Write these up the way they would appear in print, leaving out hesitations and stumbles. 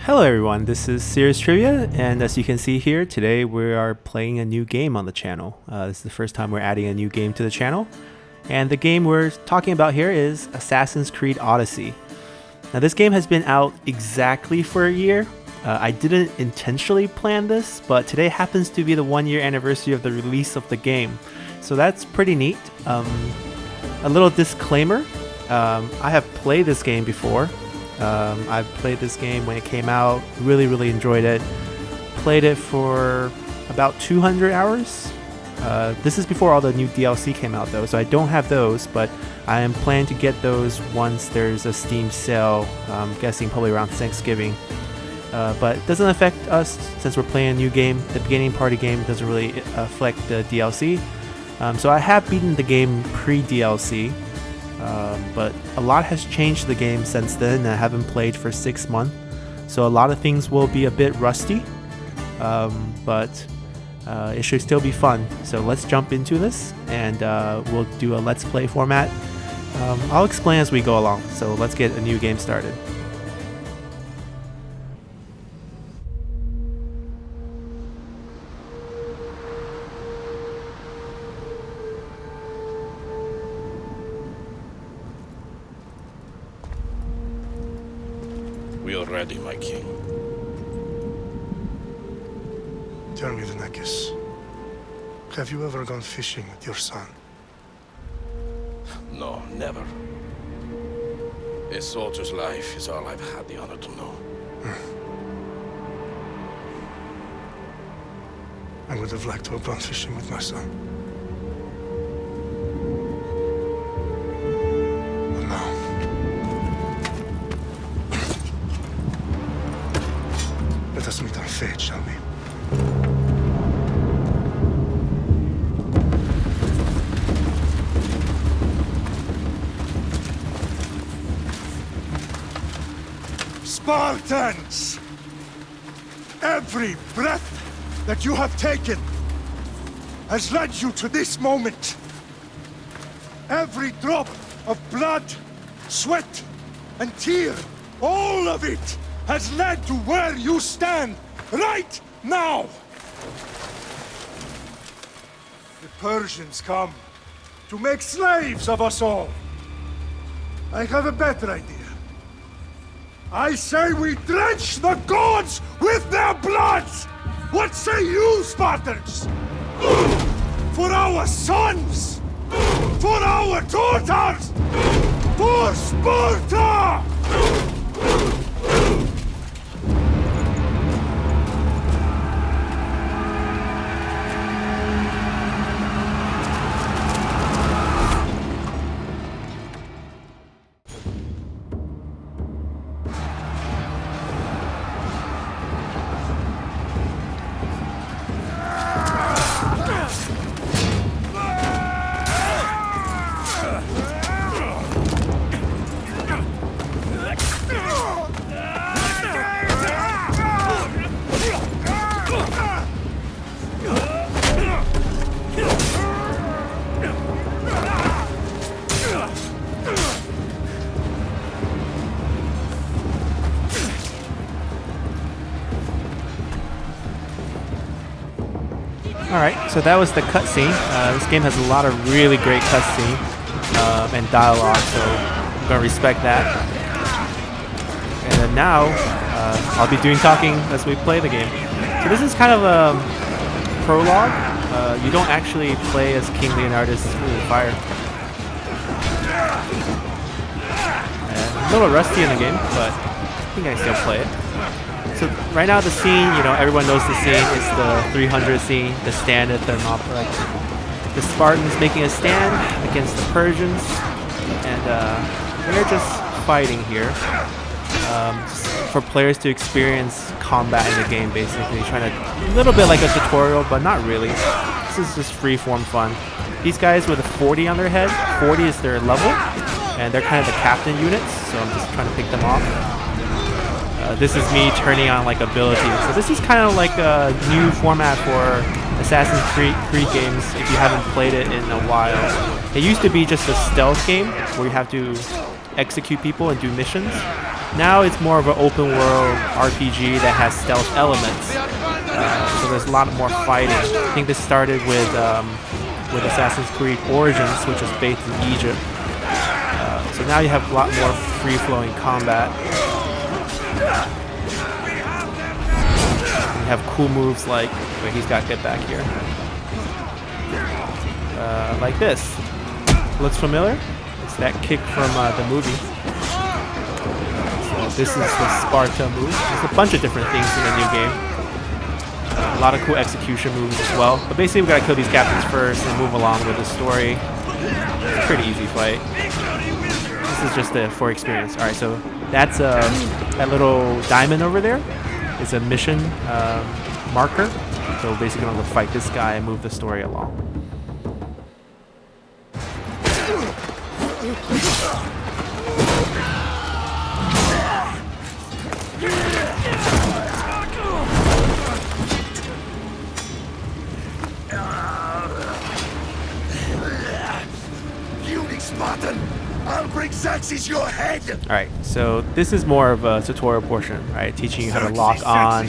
Hello everyone, this is Serious Trivia, and as you can see here, today we are playing a new game on the channel. This is the first time we're adding a new game to the channel, and the game we're talking about here is Assassin's Creed Odyssey. Now this game has been out exactly for a year. I didn't intentionally plan this, but today happens to be the 1-year anniversary of the release of the game, so that's pretty neat. A little disclaimer, I have played this game before. I played this game when it came out, really enjoyed it. Played it for about 200 hours. This is before all the new DLC came out though, so I don't have those, but I am planning to get those once there's a Steam sale. I'm guessing probably around Thanksgiving. But it doesn't affect us since we're playing a new game. The beginning party game doesn't really affect the DLC. So I have beaten the game pre-DLC. But a lot has changed the game since then. I haven't played for 6 months, so a lot of things will be a bit rusty, but it should still be fun. So let's jump into this, and we'll do a let's play format. I'll explain as we go along, so let's get a new game started. We are ready, my king. Tell me, Vinakis, have you ever gone fishing with your son? No, never. A soldier's life is all I've had the honor to know. I would have liked to have gone fishing with my son. But no. Let us meet on fate, shall we? Spartans! Every breath that you have taken has led you to this moment. Every drop of blood, sweat, and tear, all of it has led to where you stand right now. The Persians come to make slaves of us all. I have a better idea. I say we drench the gods with their blood! What say you, Spartans? For our sons! For our daughters! For Sparta! Alright, so that was the cutscene. This game has a lot of really great cutscene and dialogue, so I'm going to respect that. And then now, I'll be doing talking as we play the game. So this is kind of a prologue. You don't actually play as King Leonidas. Ooh, fire. And a little rusty in the game, but I think I can still play it. So right now the scene, everyone knows the scene is the 300 scene, the stand at Thermopylae. The Spartans making a stand against the Persians, and they're just fighting here. Just for players to experience combat in the game, basically. Trying to, a little bit like a tutorial, but not really. This is just free-form fun. These guys with a 40 on their head, 40 is their level, and they're kind of the captain units, so I'm just trying to pick them off. This is me turning on like abilities. So this is kind of like a new format for Assassin's Creed games if you haven't played it in a while. It used to be just a stealth game where you have to execute people and do missions. Now it's more of an open world RPG that has stealth elements. So there's a lot more fighting. I think this started with Assassin's Creed Origins, which is based in Egypt. So now you have a lot more free-flowing combat. You have cool moves like, wait, he's got to get back here. Like this. Looks familiar? It's that kick from the movie. So this is the Sparta move. There's a bunch of different things in the new game. A lot of cool execution moves as well. But basically we gotta kill these captains first and move along with the story. It's a pretty easy fight. This is just for experience. Alright, so that's that little diamond over there is a mission marker. So basically I'm gonna fight this guy and move the story along. Spartan, I'll bring Xerxes your head. All right, so this is more of a tutorial portion, right? Teaching you how to lock on,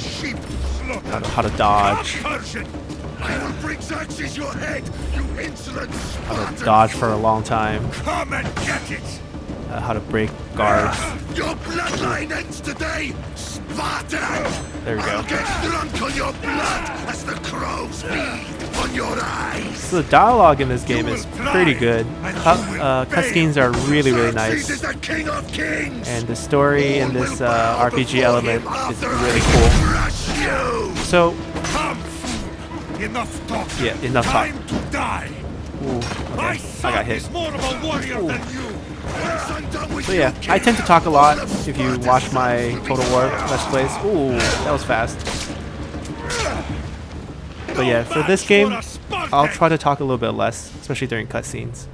how to dodge, I'll bring Xerxes your head, you insolent Spartan. how to dodge for a long time, Come and get it. how to break guards. Your bloodline ends today, Spartan. There we go. I'll get drunk on your blood as the crows feed on your eyes. So the dialogue in this game is pretty good. Cutscenes are really, really nice. And the story in this RPG element is really cool. So, Enough talk. yeah, enough talk. Time to die. Ooh, okay, I got hit. More of a warrior than you. So yeah, I tend to talk a lot if you watch my Total War Let's Plays. Ooh, that was fast. But yeah, for this game, I'll try to talk a little bit less, especially during cutscenes.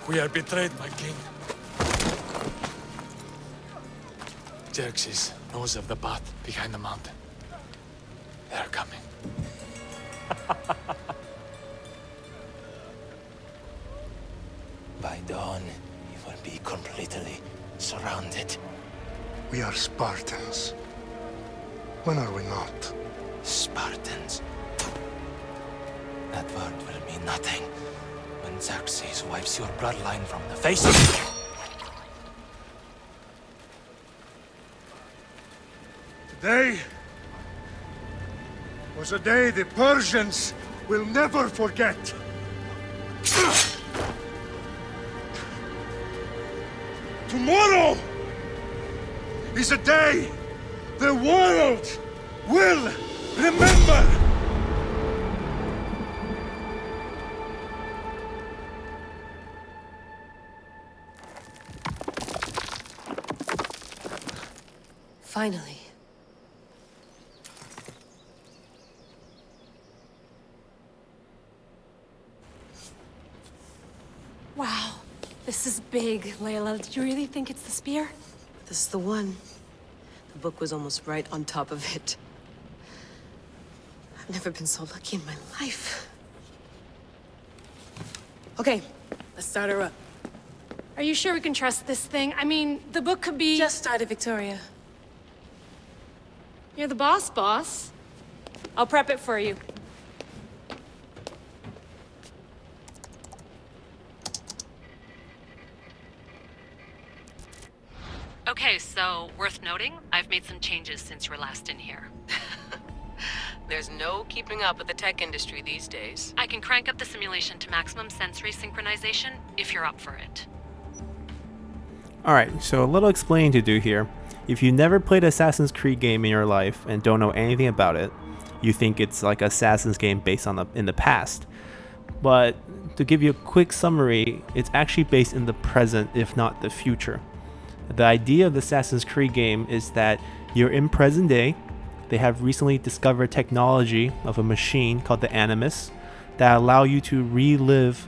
We are betrayed, my king. Xerxes knows of the path behind the mountain. They are coming. By dawn, you will be completely surrounded. We are Spartans. When are we not? Spartans. That word will mean nothing when Xerxes wipes your bloodline from the face of it. Today was a day the Persians will never forget. Tomorrow is a day the world will remember. Finally. Wow, this is big, Layla. Did you really think it's the spear? This is the one. The book was almost right on top of it. I've never been so lucky in my life. Okay, let's start her up. Are you sure we can trust this thing? I mean, the book could be... Just started, Victoria. You're the boss. I'll prep it for you. Okay, so worth noting, I've made some changes since you were last in here. There's no keeping up with the tech industry these days. I can crank up the simulation to maximum sensory synchronization if you're up for it. Alright, so a little explaining to do here. If you never played an Assassin's Creed game in your life and don't know anything about it, you think it's like an Assassin's game based on in the past. But to give you a quick summary, it's actually based in the present, if not the future. The idea of the Assassin's Creed game is that you're in present day, they have recently discovered technology of a machine called the Animus that allow you to relive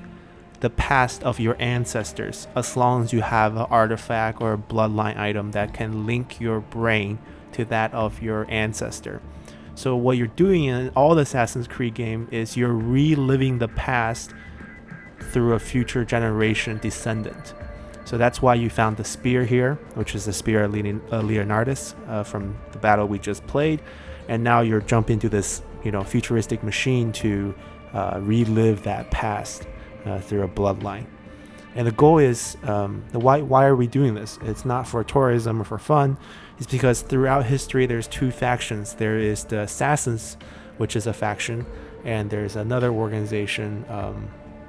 the past of your ancestors as long as you have an artifact or a bloodline item that can link your brain to that of your ancestor. So what you're doing in all the Assassin's Creed game is you're reliving the past through a future generation descendant. So that's why you found the spear here, which is the spear of Leonardus from the battle we just played, and now you're jumping to this, futuristic machine to relive that past through a bloodline. And the goal is, why are we doing this? It's not for tourism or for fun. It's because throughout history there's two factions. There is the Assassins, which is a faction, and there's another organization,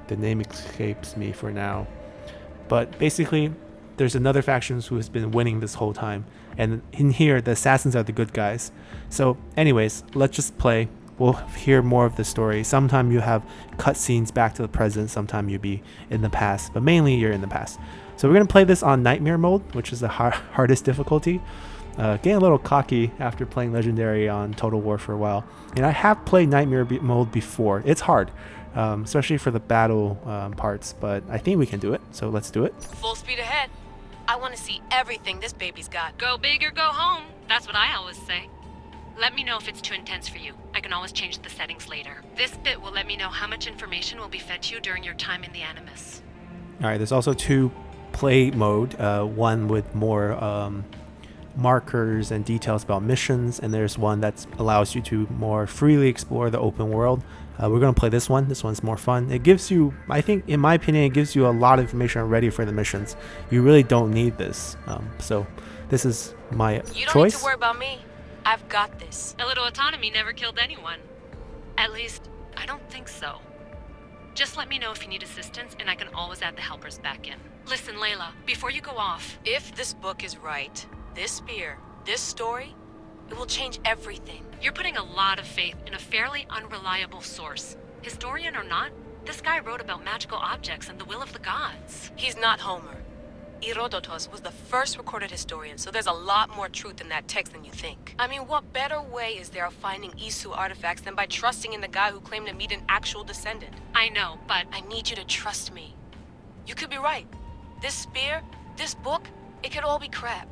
the name escapes me for now. But basically, there's another faction who has been winning this whole time. And in here, the Assassins are the good guys. So anyways, let's just play. We'll hear more of the story. Sometime you have cutscenes back to the present. Sometime you'll be in the past. But mainly you're in the past. So we're going to play this on Nightmare mode, which is the hardest difficulty. Getting a little cocky after playing Legendary on Total War for a while. And I have played Nightmare mode before. It's hard. Especially for the battle parts, but I think we can do it, so let's do it. Full speed ahead. I want to see everything this baby's got. Go big or go home. That's what I always say. Let me know if it's too intense for you. I can always change the settings later. This bit will let me know how much information will be fed to you during your time in the Animus. Alright, there's also two play mode, one with more markers and details about missions, and there's one that allows you to more freely explore the open world. We're going to play this one. This one's more fun. It gives you, I think, in my opinion, it gives you a lot of information already for the missions. You really don't need this. So this is my choice. You don't need to worry about me. I've got this. A little autonomy never killed anyone. At least, I don't think so. Just let me know if you need assistance, and I can always add the helpers back in. Listen, Layla, before you go off... If this book is right, this spear, this story, it will change everything. You're putting a lot of faith in a fairly unreliable source. Historian or not, this guy wrote about magical objects and the will of the gods. He's not Homer. Herodotus was the first recorded historian, so there's a lot more truth in that text than you think. I mean, what better way is there of finding Isu artifacts than by trusting in the guy who claimed to meet an actual descendant? I know, but... I need you to trust me. You could be right. This spear, this book, it could all be crap.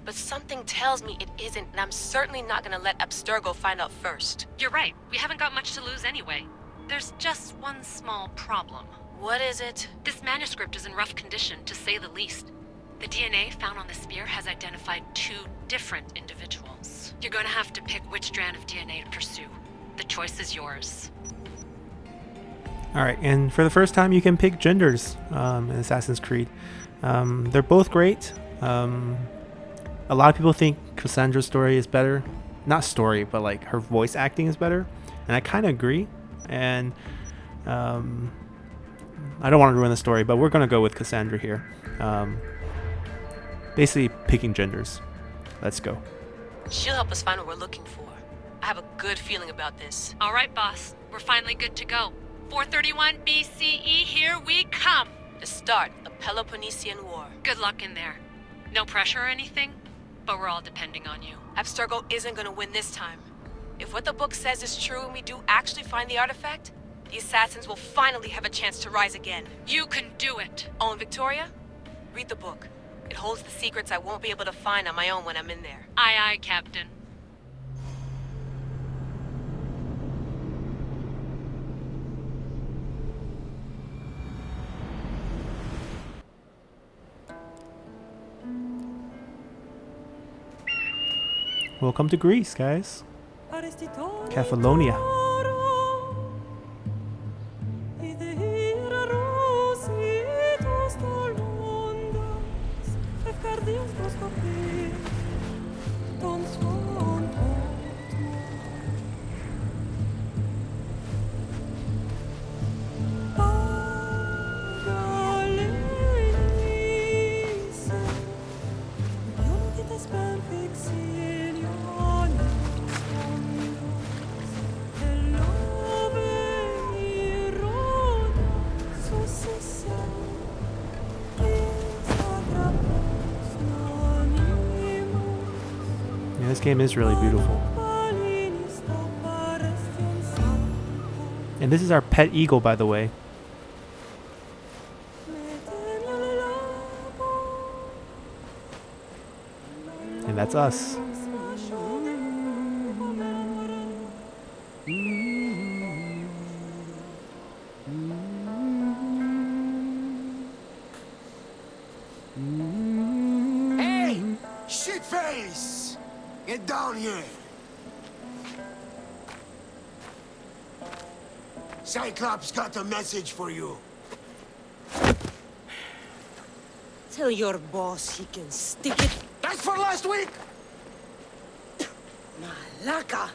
But something tells me it isn't, and I'm certainly not gonna let Abstergo find out first. You're right. We haven't got much to lose anyway. There's just one small problem. What is it? This manuscript is in rough condition, to say the least. The DNA found on the spear has identified two different individuals. You're gonna have to pick which strand of DNA to pursue. The choice is yours. Alright, and for the first time you can pick genders in Assassin's Creed. They're both great. A lot of people think Cassandra's story is better. Not story, but like her voice acting is better. And I kind of agree. And I don't want to ruin the story, but we're going to go with Cassandra here. Basically picking genders. Let's go. She'll help us find what we're looking for. I have a good feeling about this. All right, boss. We're finally good to go. 431 BCE, here we come. The start of the Peloponnesian War. Good luck in there. No pressure or anything? But we're all depending on you. Abstergo isn't gonna win this time. If what the book says is true and we do actually find the artifact, the Assassins will finally have a chance to rise again. You can do it! Oh, and Victoria? Read the book. It holds the secrets I won't be able to find on my own when I'm in there. Aye, aye, Captain. Welcome to Greece, guys. Catalonia. This game is really beautiful. And this is our pet eagle, by the way. And that's us. Hey! Shitface! Get down here! Cyclops got a message for you. Tell your boss he can stick it. That's for last week! Malaka!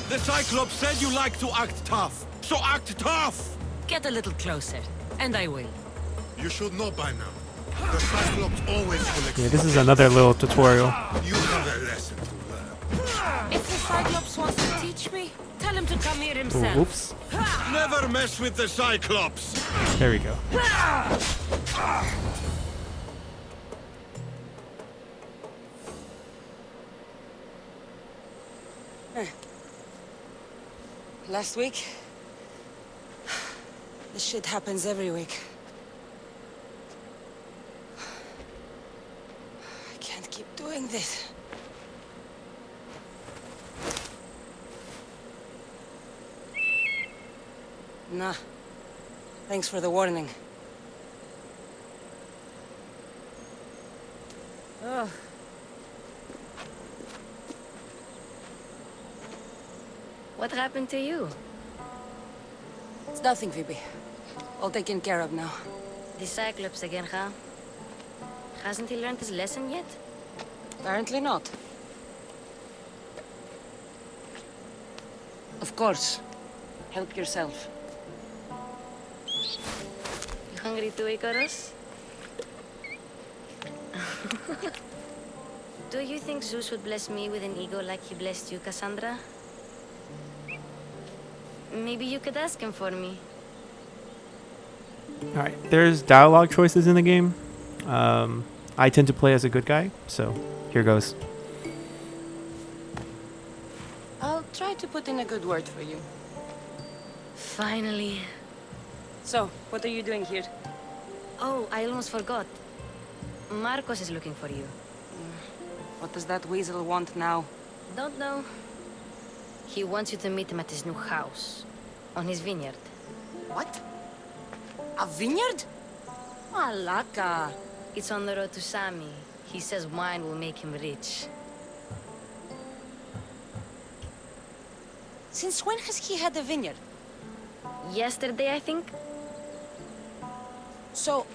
The Cyclops said you like to act tough, so act tough! Get a little closer, and I will. You should know by now. The Cyclops always collects... Yeah, this is another little tutorial. You have a lesson to learn. If the Cyclops wants to teach me, tell him to come here himself. Ooh, oops. Never mess with the Cyclops! There we go. Last week? This shit happens every week. I can't keep doing this. Nah. Thanks for the warning. Oh. What happened to you? It's nothing, Phoebe. All taken care of now. The Cyclops again, huh? Hasn't he learned his lesson yet? Apparently not. Of course. Help yourself. You hungry too, Icarus? Do you think Zeus would bless me with an ego like he blessed you, Cassandra? Maybe you could ask him for me. Alright, there's dialogue choices in the game. I tend to play as a good guy, so here goes. I'll try to put in a good word for you. Finally. So, what are you doing here? Oh, I almost forgot. Marcos is looking for you. What does that weasel want now? Don't know. He wants you to meet him at his new house. On his vineyard. What? A vineyard? Malaka. It's on the road to Sami. He says wine will make him rich. Since when has he had a vineyard? Yesterday, I think? So,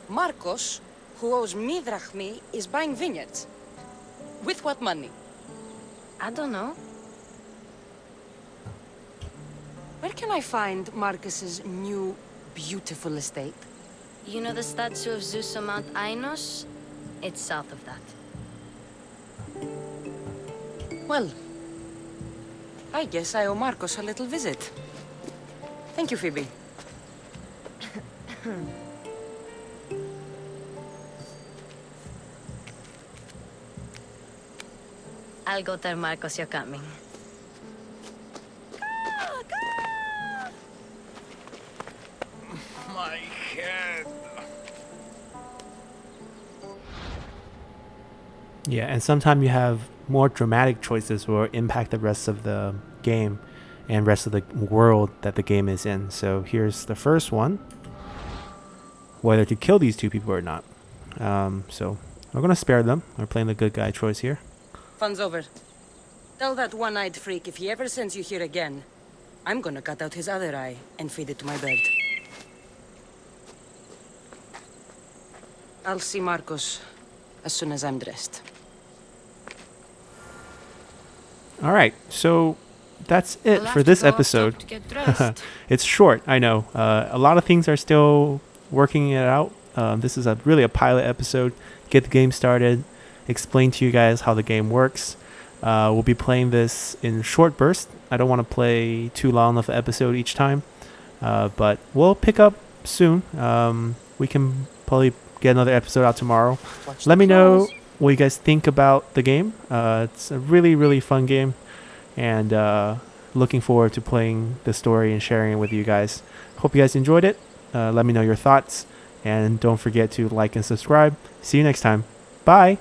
Marcos, who owes me drachmi, is buying vineyards. With what money? I don't know. Where can I find Marcus's new, beautiful estate? You know the statue of Zeus on Mount Ainos? It's south of that. Well, I guess I owe Marcos a little visit. Thank you, Phoebe. I'll go tell Marcos you're coming. My head. Yeah, and sometimes you have more dramatic choices will impact the rest of the game and rest of the world that the game is in. So here's the first one. Whether to kill these two people or not. So we're going to spare them. We're playing the good guy choice here. Fun's over. Tell that one-eyed freak if he ever sends you here again, I'm gonna cut out his other eye and feed it to my bird. I'll see Marcos as soon as I'm dressed. All right, so that's it for this episode. It's short, I know. A lot of things are still working it out. This is really a pilot episode. Get the game started, explain to you guys how the game works. We'll be playing this in short bursts. I don't want to play too long of an episode each time, but we'll pick up soon. We can probably get another episode out tomorrow. Let me know what you guys think about the game. It's a really, really fun game. and looking forward to playing the story and sharing it with you guys. Hope you guys enjoyed it. Let me know your thoughts, and don't forget to like and subscribe. See you next time. Bye.